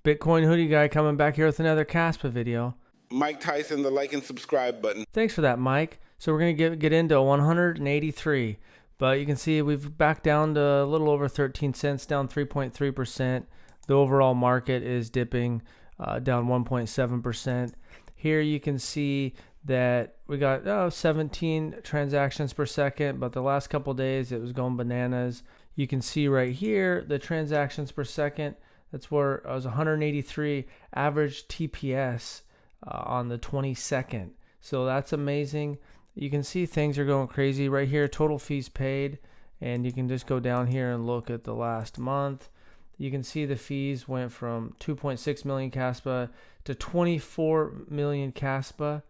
Bitcoin hoodie guy coming back here with another Kaspa video. Mike Tyson, the like and subscribe button. Thanks for that, Mike. So we're going to get into 183. But you can see we've backed down to a little over 13 cents, down 3.3%. The overall market is dipping down 1.7%. Here you can see that we got 17 transactions per second, but the last couple days it was going bananas. You can see right here the transactions per second. That's where it was 183 average TPS on the 22nd. So that's amazing. You can see things are going crazy right here. Total fees paid, and you can just go down here and look at the last month. You can see the fees went from 2.6 million Kaspa to 24 million Kaspa.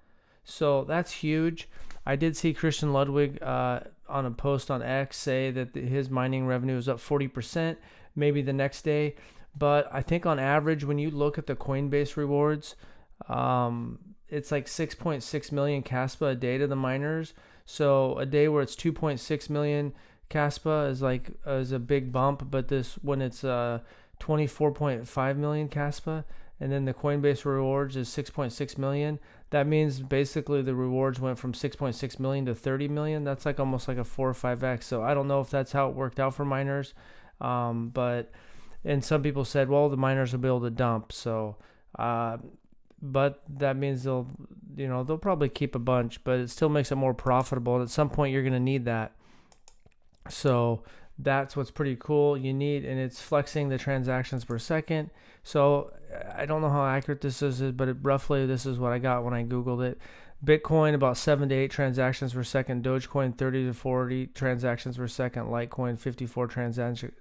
So that's huge. I did see Christian Ludwig on a post on X say that his mining revenue was up 40% maybe the next day. But I think on average, when you look at the Coinbase rewards, it's like 6.6 million Kaspa a day to the miners. So a day where it's 2.6 million Kaspa is a big bump. But when it's 24.5 million Kaspa, and then the Coinbase rewards is 6.6 million, that means basically the rewards went from 6.6 million to 30 million. That's like almost like a 4 or 5x. So I don't know if that's how it worked out for miners, and some people said, well, the miners will be able to dump. So, but that means they'll probably keep a bunch, but it still makes it more profitable. And at some point, you're going to need that. So that's what's pretty cool. And it's flexing the transactions per second. So I don't know how accurate this is, but roughly this is what I got when I Googled it. Bitcoin about 7 to 8 transactions per second, Dogecoin 30 to 40 transactions per second, Litecoin 54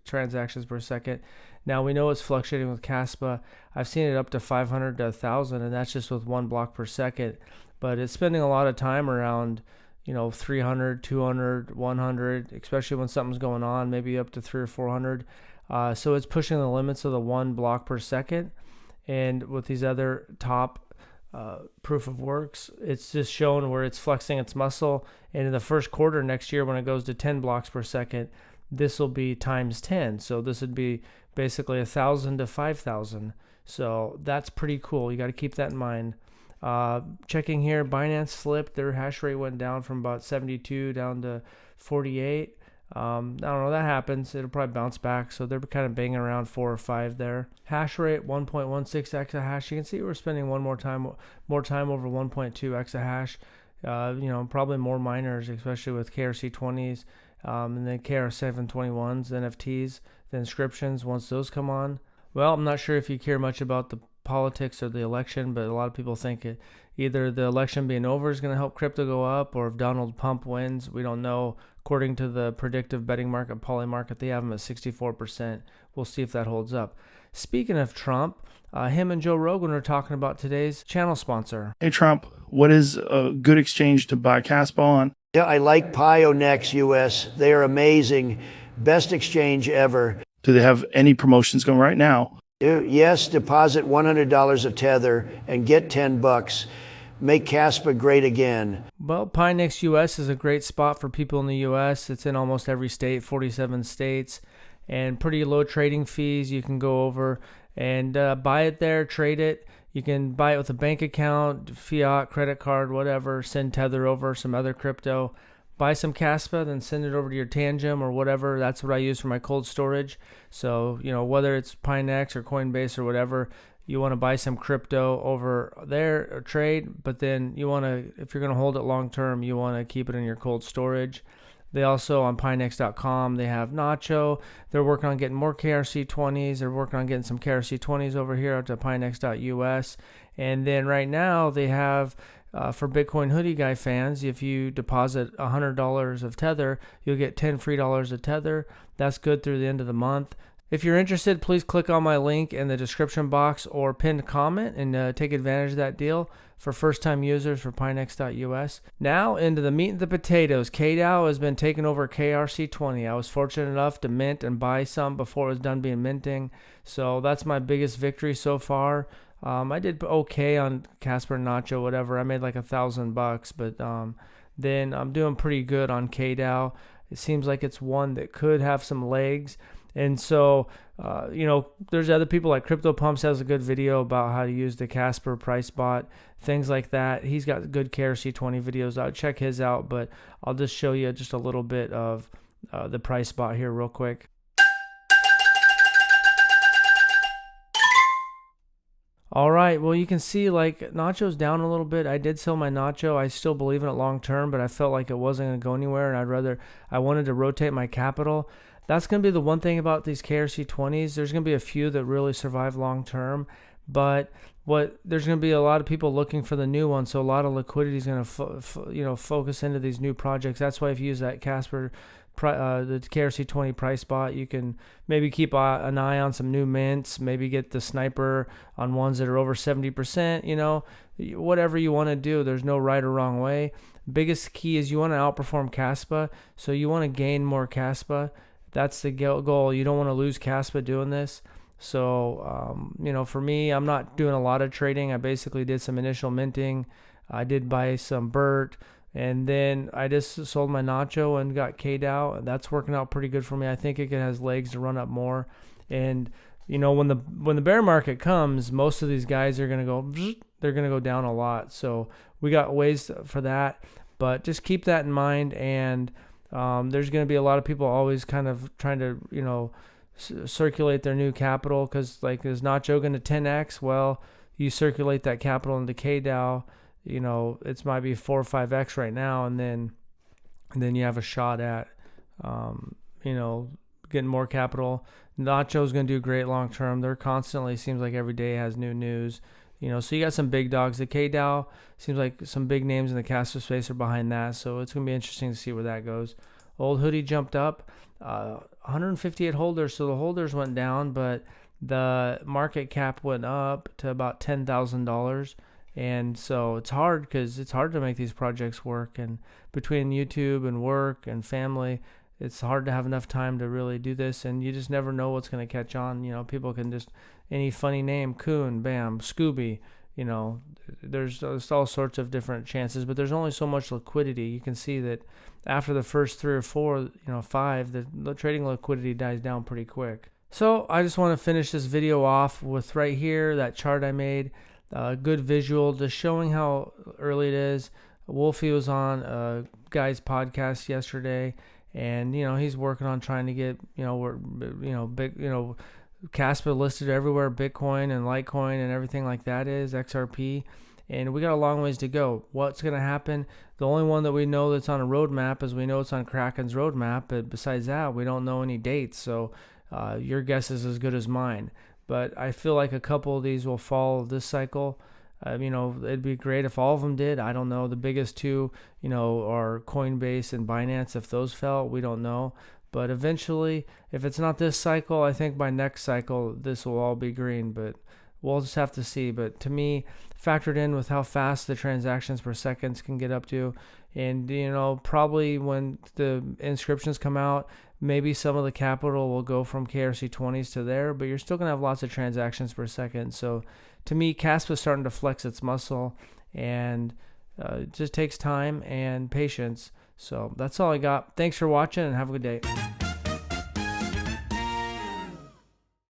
transactions per second. Now we know it's fluctuating with Kaspa. I've seen it up to 500 to 1,000, and that's just with 1 block per second. But it's spending a lot of time around 300, 200, 100, especially when something's going on, maybe up to 300 or 400. So it's pushing the limits of the 1 block per second. And with these other top proof of works, it's just showing where it's flexing its muscle. And in the first quarter next year, when it goes to 10 blocks per second, this will be times 10. So this would be basically 1,000 to 5,000. So that's pretty cool. You got to keep that in mind. Checking here, Binance flipped. Their hash rate went down from about 72 down to 48. I don't know, that happens. It'll probably bounce back. So they're kind of banging around 4 or 5 there. Hash rate 1.16 exahash. You can see we're spending more time over 1.2 exahash. Probably more miners, especially with KRC20s, and then KR721s, NFTs, the inscriptions once those come on. Well, I'm not sure if you care much about the politics or the election, but a lot of people think either the election being over is going to help crypto go up, or if Donald Trump wins, we don't know. According to the predictive betting market, Polymarket, they have him at 64%. We'll see if that holds up. Speaking of Trump, him and Joe Rogan are talking about today's channel sponsor. Hey, Trump, what is a good exchange to buy Kaspa on? Yeah, I like Pionex US. They are amazing. Best exchange ever. Do they have any promotions going right now? Yes, deposit $100 of Tether and get $10. Make Kaspa great again. Well, Pinenext US is a great spot for people in the US. It's in almost every state, 47 states, and pretty low trading fees. You can go over and buy it there, trade it. You can buy it with a bank account, fiat, credit card, whatever. Send Tether over, some other crypto. Buy some Kaspa, then send it over to your Tangem or whatever. That's what I use for my cold storage. So, whether it's Pinenext or Coinbase or whatever, you want to buy some crypto over there or trade, but then if you're going to hold it long term, you want to keep it in your cold storage. They also, on Pinenext.com, they have Nacho. They're working on getting more KRC20s. They're working on getting some KRC20s over here out to Pinenext.us. And then right now they have, for Bitcoin Hoodie Guy fans, if you deposit $100 of Tether, you'll get $10 free of Tether. That's good through the end of the month. If you're interested, please click on my link in the description box or pinned comment and take advantage of that deal for first-time users for Pinenext.us. Now into the meat and the potatoes. KDAO has been taking over KRC20. I was fortunate enough to mint and buy some before it was done being minting, so that's my biggest victory so far. I did okay on Kaspa, Nacho, whatever. I made like $1,000, but then I'm doing pretty good on KDAO. It seems like it's one that could have some legs. And so, there's other people like Crypto Pumps has a good video about how to use the Kaspa price bot, things like that. He's got good KRC20 videos out. Check his out, but I'll just show you just a little bit of the price bot here real quick. All right, well, you can see like Nacho's down a little bit. I did sell my Nacho. I still believe in it long term, but I felt like it wasn't going to go anywhere, and I wanted to rotate my capital. That's going to be the one thing about these KRC20s. There's going to be a few that really survive long term, but there's going to be a lot of people looking for the new one, so a lot of liquidity is going to focus into these new projects. That's why if you use that Kaspa the KRC20 price bot, you can maybe keep an eye on some new mints, maybe get the sniper on ones that are over 70%, whatever you want to do. There's no right or wrong way. Biggest key is you want to outperform Kaspa, so you want to gain more Kaspa. That's the goal. You don't want to lose Kaspa doing this. So, for me, I'm not doing a lot of trading. I basically did some initial minting. I did buy some BERT. And then I just sold my Nacho and got KDAO. That's working out pretty good for me. I think it has legs to run up more. And when the bear market comes, most of these guys are going to go down a lot. So we got ways for that, but just keep that in mind. And there's going to be a lot of people always kind of trying to circulate their new capital, because like, is Nacho going to 10x? Well, you circulate that capital into KDAO. It might be 4 or 5x right now, and then you have a shot at, getting more capital. Nacho's going to do great long term. They're constantly, seems like every day has new news. So you got some big dogs. The KDAO seems like some big names in the Kaspa space are behind that, so it's going to be interesting to see where that goes. Old Hoodie jumped up, 158 holders, so the holders went down, but the market cap went up to about $10,000. And so it's hard, because it's hard to make these projects work. And between YouTube and work and family, it's hard to have enough time to really do this. And you just never know what's going to catch on. People can just, any funny name, Coon, bam, Scooby, there's all sorts of different chances, but there's only so much liquidity. You can see that after the first 3 or 4, 5, the trading liquidity dies down pretty quick. So I just want to finish this video off with right here, that chart I made. Good visual, just showing how early it is. Wolfie was on a guy's podcast yesterday, and he's working on trying to get big Kaspa listed everywhere, Bitcoin and Litecoin and everything like that is XRP, and we got a long ways to go. What's going to happen? The only one that we know that's on a roadmap is we know it's on Kraken's roadmap, but besides that, we don't know any dates. So your guess is as good as mine. But I feel like a couple of these will fall this cycle. It'd be great if all of them did. I don't know. The biggest two, are Coinbase and Binance. If those fell, we don't know. But eventually, if it's not this cycle, I think by next cycle, this will all be green. But we'll just have to see. But to me, factored in with how fast the transactions per second can get up to, and probably when the inscriptions come out, maybe some of the capital will go from KRC20s to there, but you're still going to have lots of transactions per second. So to me, Kaspa is starting to flex its muscle, and it just takes time and patience. So that's all I got. Thanks for watching, and have a good day.